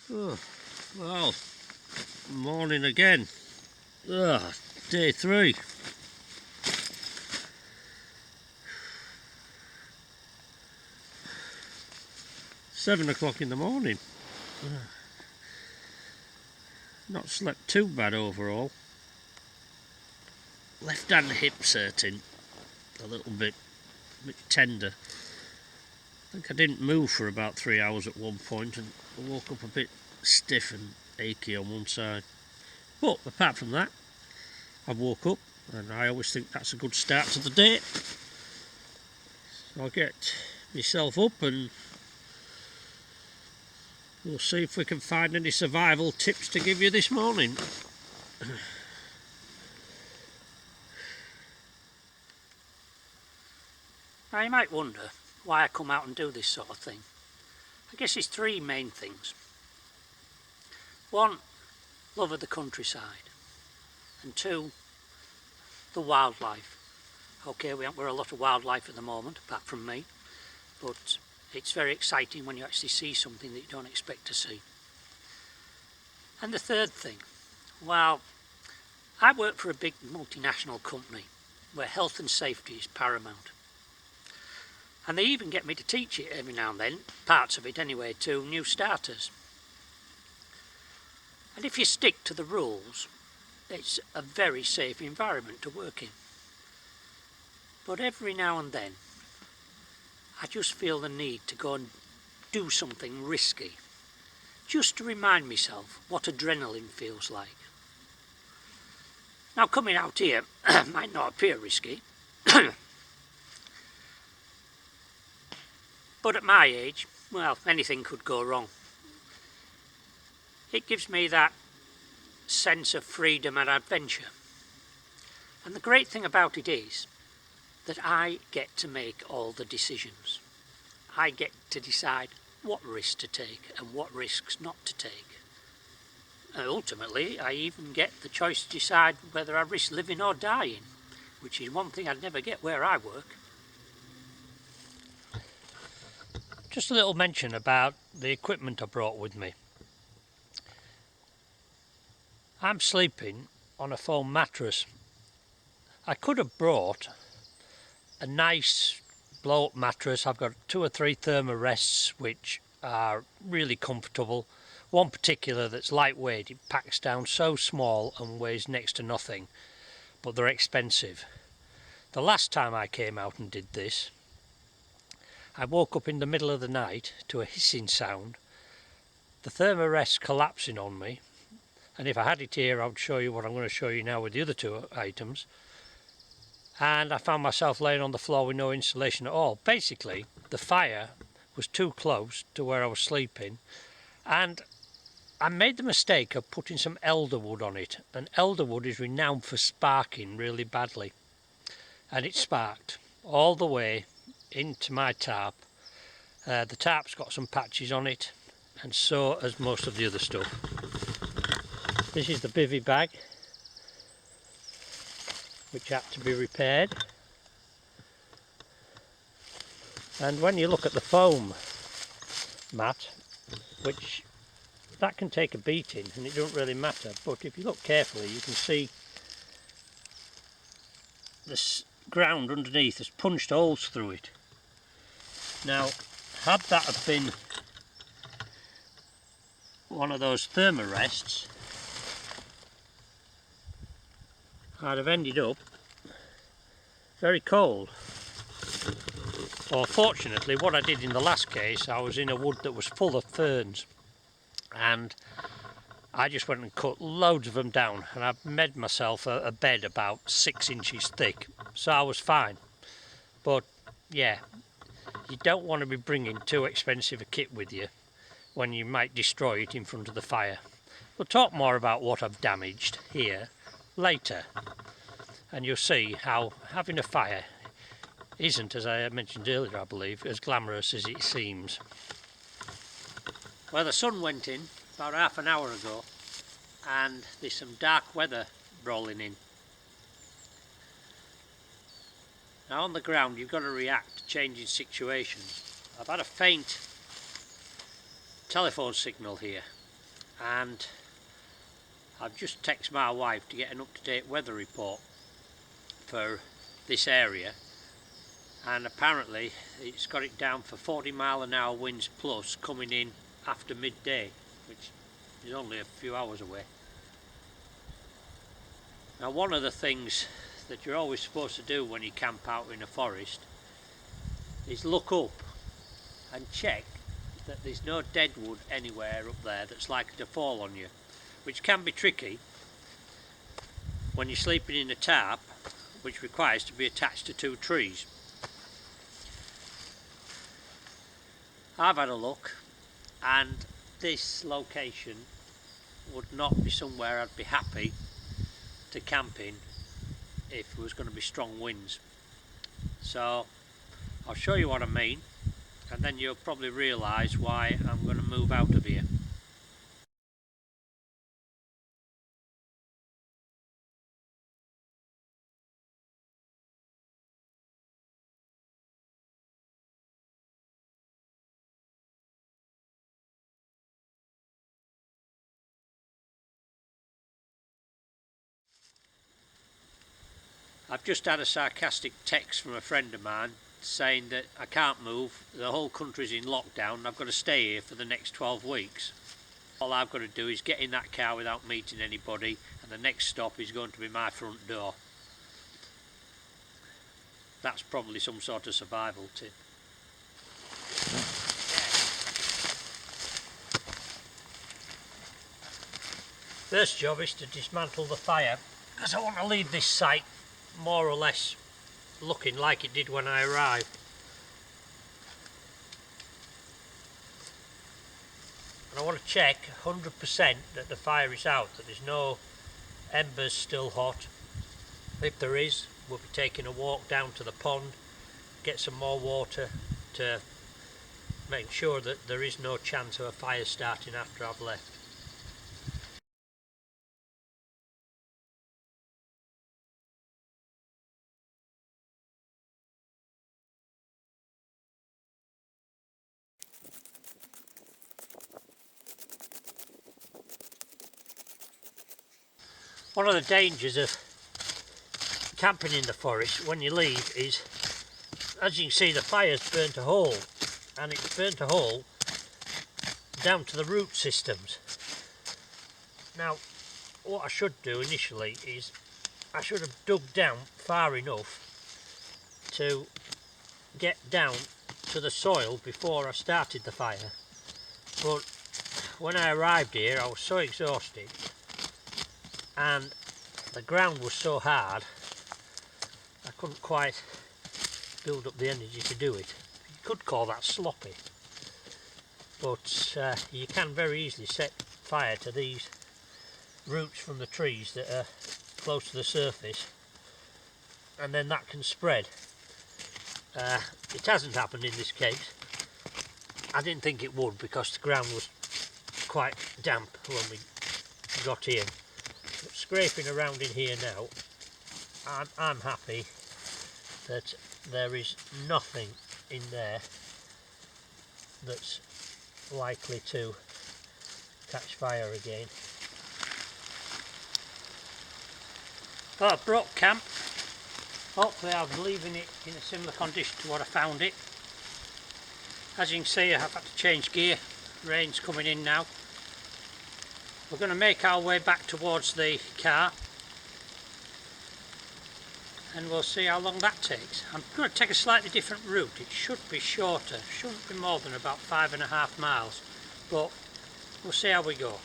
Oh, well, morning again. Day 3. Seven o'clock in the morning. Not slept too bad overall. Left hand hip's hurting a little bit tender. I think I didn't move for about 3 hours at one point and I woke up a bit stiff and achy on one side. But apart from that, I woke up and I always think that's a good start to the day. So I'll get myself up and we'll see if we can find any survival tips to give you this morning. Now you might wonder why I come out and do this sort of thing. I guess there's 3 main things. 1, love of the countryside, and 2, the wildlife. Okay, we're a lot of wildlife at the moment, apart from me, but it's very exciting when you actually see something that you don't expect to see. And the 3rd thing, well, I work for a big multinational company where health and safety is paramount. And they even get me to teach it every now and then, parts of it anyway, to new starters. And if you stick to the rules, it's a very safe environment to work in. But every now and then, I just feel the need to go and do something risky, just to remind myself what adrenaline feels like. Now, coming out here might not appear risky, but at my age, well, anything could go wrong. It gives me that sense of freedom and adventure. And the great thing about it is that I get to make all the decisions. I get to decide what risks to take and what risks not to take. And ultimately, I even get the choice to decide whether I risk living or dying, which is one thing I'd never get where I work. Just a little mention about the equipment I brought with me. I'm sleeping on a foam mattress. I could have brought a nice blow-up mattress. I've got 2 or 3 thermarests which are really comfortable. One particular that's lightweight, it packs down so small and weighs next to nothing, but they're expensive. The last time I came out and did this, I woke up in the middle of the night to a hissing sound, the thermarest collapsing on me, and if I had it here I would show you what I'm going to show you now with the other 2 items, and I found myself laying on the floor with no insulation at all. Basically, the fire was too close to where I was sleeping, and I made the mistake of putting some elderwood on it, and elderwood is renowned for sparking really badly, and it sparked all the way into my tarp. The tarp's got some patches on it, and so has most of the other stuff. This is the bivvy bag, which had to be repaired. And when you look at the foam mat, which that can take a beating and it doesn't really matter, but if you look carefully you can see the ground underneath has punched holes through it. Now, had that have been one of those thermarests, I'd have ended up very cold. Or fortunately, what I did in the last case, I was in a wood that was full of ferns, and I just went and cut loads of them down, and I made myself a bed about 6 inches thick, so I was fine. But yeah, you don't want to be bringing too expensive a kit with you when you might destroy it in front of the fire. We'll talk more about what I've damaged here later, and you'll see how having a fire isn't, as I mentioned earlier I believe, as glamorous as it seems. Well, the sun went in about half an hour ago and there's some dark weather rolling in. Now on the ground you've got to react to changing situations. I've had a faint telephone signal here, and I've just texted my wife to get an up-to-date weather report for this area, and apparently it's got it down for 40-mile-an-hour winds plus coming in after midday, which is only a few hours away. Now, one of the things that you're always supposed to do when you camp out in a forest is look up and check that there's no dead wood anywhere up there that's likely to fall on you, which can be tricky when you're sleeping in a tarp which requires to be attached to 2 trees. I've had a look, and this location would not be somewhere I'd be happy to camp in if there was going to be strong winds. So I'll show you what I mean, and then you'll probably realise why I'm going to move out of here. I've just had a sarcastic text from a friend of mine saying that I can't move, the whole country's in lockdown, and I've got to stay here for the next 12 weeks. All I've got to do is get in that car without meeting anybody, and the next stop is going to be my front door. That's probably some sort of survival tip. First job is to dismantle the fire, because I want to leave this site more or less looking like it did when I arrived. And I want to check 100% that the fire is out, that there's no embers still hot. If there is, we'll be taking a walk down to the pond, get some more water to make sure that there is no chance of a fire starting after I've left. One of the dangers of camping in the forest when you leave is, as you can see, the fire's burnt a hole, and it's burnt a hole down to the root systems. Now, what I should do initially is I should have dug down far enough to get down to the soil before I started the fire, but when I arrived here I was so exhausted and the ground was so hard I couldn't quite build up the energy to do it. You could call that sloppy, but you can very easily set fire to these roots from the trees that are close to the surface, and then that can spread. It hasn't happened in this case. I didn't think it would because the ground was quite damp when we got in. But scraping around in here now, I'm happy that there is nothing in there that's likely to catch fire again. Well, I've brought camp. Hopefully I'm leaving it in a similar condition to what I found it. As you can see, I've had to change gear. Rain's coming in now. We're going to make our way back towards the car and we'll see how long that takes. I'm going to take a slightly different route. It should be shorter, shouldn't be more than about 5.5 miles, but we'll see how we go.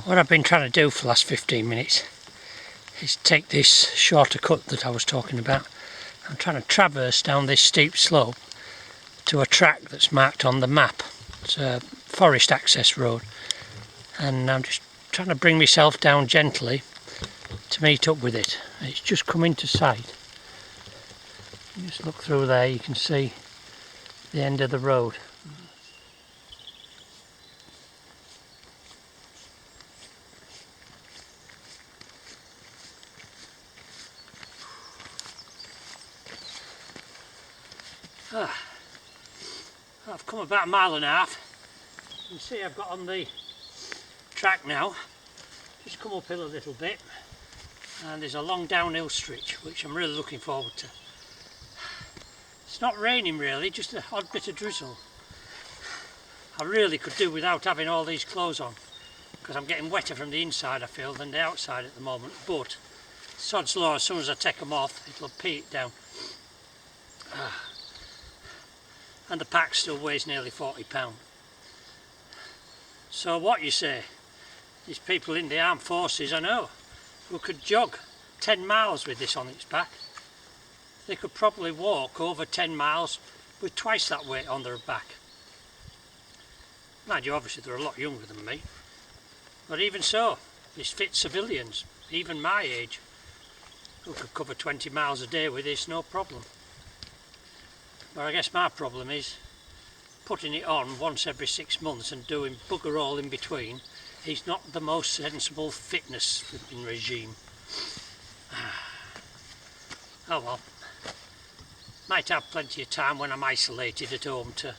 What I've been trying to do for the last 15 minutes is take this shorter cut that I was talking about. I'm trying to traverse down this steep slope to a track that's marked on the map. It's a forest access road, and I'm just trying to bring myself down gently to meet up with it. It's just come into sight. Just look through there, you can see the end of the road. I've come about 1.5 miles. You can see I've got on the track now. Just come uphill a little bit, and there's a long downhill stretch which I'm really looking forward to. It's not raining really, just an odd bit of drizzle. I really could do without having all these clothes on, because I'm getting wetter from the inside I feel than the outside at the moment, but sod's law, as soon as I take them off it'll pee it down. And the pack still weighs nearly 40 pounds. So what you say? There's people in the armed forces I know who could jog 10 miles with this on its back. They could probably walk over 10 miles with twice that weight on their back. Mind you, obviously they're a lot younger than me, but even so, this fits civilians, even my age, who could cover 20 miles a day with this, no problem. But I guess my problem is putting it on once every 6 months and doing bugger all in between is not the most sensible fitness flipping regime. Oh well, might have plenty of time when I'm isolated at home to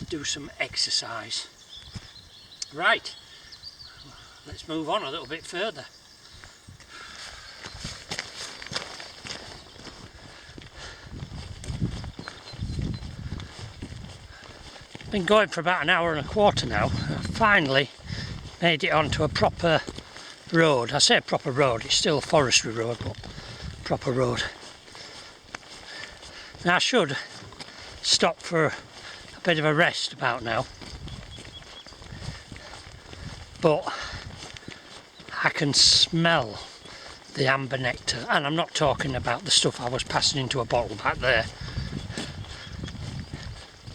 do some exercise. Right, let's move on a little bit further. Been going for about 1.25 hours now. I finally made it onto a proper road. I say a proper road, it's still a forestry road, but proper road. Now I should stop for a bit of a rest about now, but I can smell the amber nectar, and I'm not talking about the stuff I was passing into a bottle back there.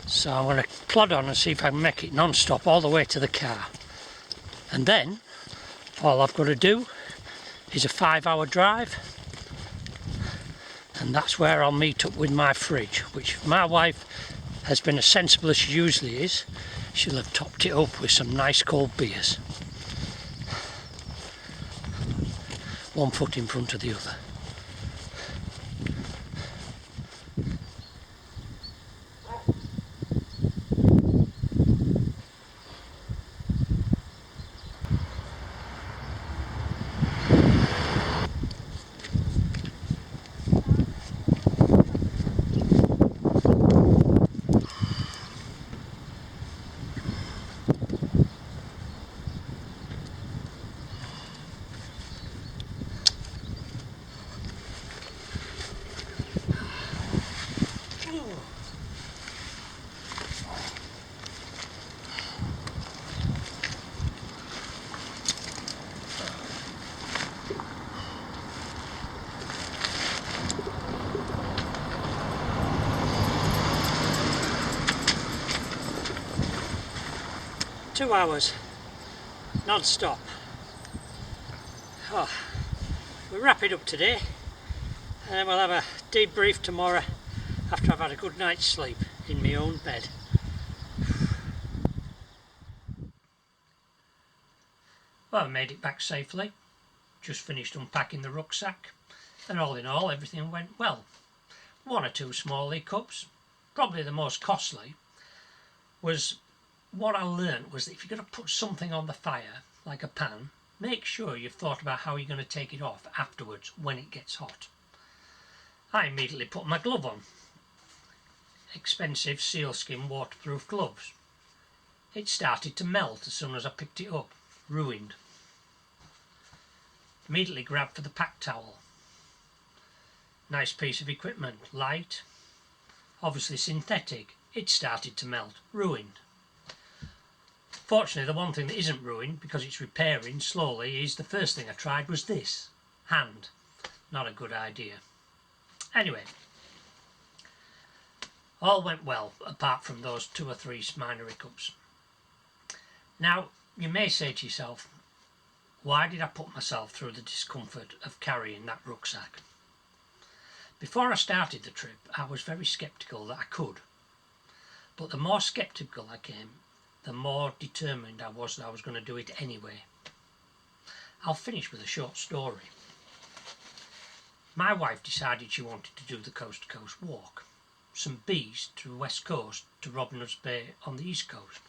So I'm going to plod on and see if I can make it non-stop all the way to the car. And then, all I've got to do is a 5-hour drive. And that's where I'll meet up with my fridge, which my wife has been as sensible as she usually is. She'll have topped it up with some nice cold beers. One foot in front of the other. 2 hours non-stop. Oh, we'll wrap it up today and then we'll have a debrief tomorrow after I've had a good night's sleep in my own bed. Well, I made it back safely, just finished unpacking the rucksack, and all in all everything went well. 1 or 2 small hiccups. Probably the most costly was what I learned was that if you're going to put something on the fire, like a pan, make sure you've thought about how you're going to take it off afterwards when it gets hot. I immediately put my glove on. Expensive sealskin waterproof gloves. It started to melt as soon as I picked it up. Ruined. Immediately grabbed for the pack towel. Nice piece of equipment, light, obviously synthetic. It started to melt. Ruined. Fortunately, the one thing that isn't ruined, because it's repairing slowly, is the first thing I tried was this. Hand. Not a good idea. Anyway, all went well, apart from those 2 or 3 minor hiccups. Now, you may say to yourself, why did I put myself through the discomfort of carrying that rucksack? Before I started the trip, I was very sceptical that I could. But the more sceptical I came, the more determined I was that I was going to do it anyway. I'll finish with a short story. My wife decided she wanted to do the coast to coast walk. Some bees to the west coast to Robin Hood's Bay on the east coast.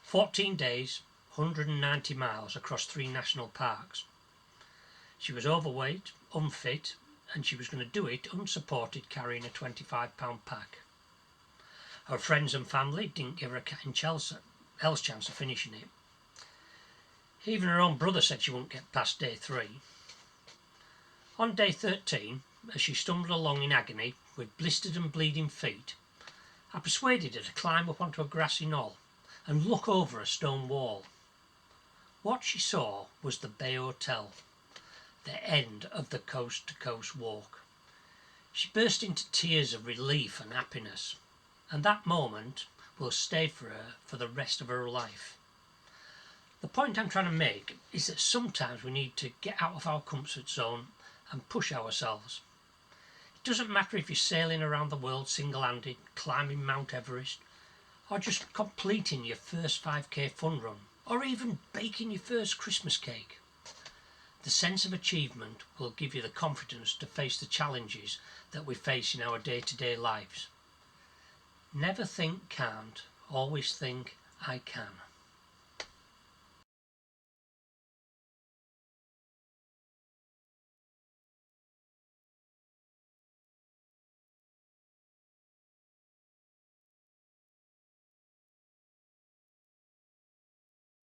14 days, 190 miles across 3 national parks. She was overweight, unfit, and she was going to do it unsupported, carrying a 25-pound pack. Her friends and family didn't give her a cat in Chelsea else chance of finishing it. Even her own brother said she wouldn't get past day 3. On day 13, as she stumbled along in agony with blistered and bleeding feet, I persuaded her to climb up onto a grassy knoll and look over a stone wall. What she saw was the Bay Hotel, the end of the coast to coast walk. She burst into tears of relief and happiness, and that moment will stay for her for the rest of her life. The point I'm trying to make is that sometimes we need to get out of our comfort zone and push ourselves. It doesn't matter if you're sailing around the world single-handed, climbing Mount Everest, or just completing your first 5k fun run, or even baking your first Christmas cake. The sense of achievement will give you the confidence to face the challenges that we face in our day-to-day lives. Never think can't, always think I can.